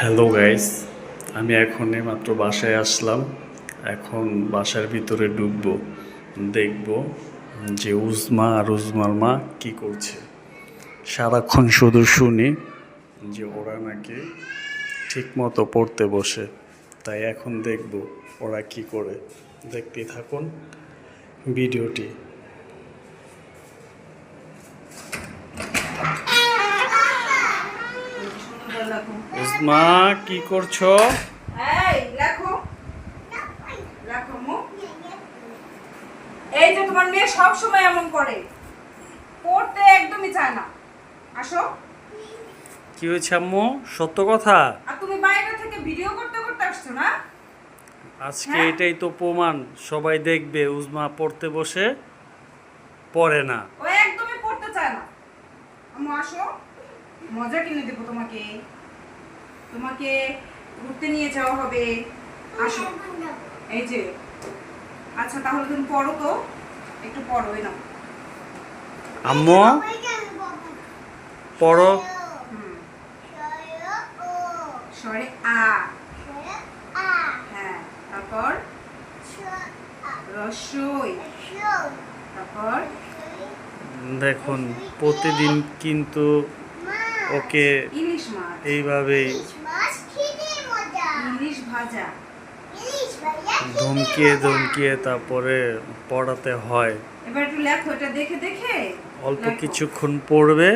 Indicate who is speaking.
Speaker 1: Hello guys, আমি এখনই মাত্র বাসায় আসলাম। এখন বাসার ভিতরে ঢুকবো, দেখব যে উজমা আর উজমার মা কি করছে। সারাক্ষণ শুধু শুনি যে ওরা নাকি ঠিক মতো পড়তে বসে, তাই এখন দেখব ওরা কি করে। দেখতেই থাকুন ভিডিওটি। উজমা, কি করছো?
Speaker 2: এই যে তোমার মেয়ে সব সময় এমন করে, পড়তে একদমই চায় না। আসো।
Speaker 1: কি হয়েছে আম্মু? সত্য কথা।
Speaker 2: আর তুমি বাইরে থেকে ভিডিও করতে করতে আসছো না?
Speaker 1: আজকে
Speaker 2: হ্যাঁ?
Speaker 1: এটাই তো প্রমাণ, সবাই দেখবে উজমা পড়তে বসে পড়ে না।
Speaker 2: ও একদমই পড়তে চায় না। আম্মু আসো, মজা কিনে দেবো তোমাকে। তোমাকে ঘুরতে নিয়ে যাওয়া হবে। আসো। এই যে, আচ্ছা তাহলে তুমি পড়ো তো, একটু পড়ো। এই নাও।
Speaker 1: আম্মু পড়ো।
Speaker 2: হুম। স্বরে আ। হ্যাঁ, তারপর রস্বই। তারপর
Speaker 1: দেখুন প্রতিদিন কিন্তু ওকে
Speaker 2: ইলিশ মাছ।
Speaker 1: এইভাবেই
Speaker 2: ইলিশ ভাজা।
Speaker 1: ধমকিয়ে ধমকিয়ে তারপরে পড়াতে হয়।
Speaker 2: এবার একটু লেখো, এটা দেখে দেখে
Speaker 1: অল্প
Speaker 2: লেখো।
Speaker 1: কিছুক্ষণ পড়বে,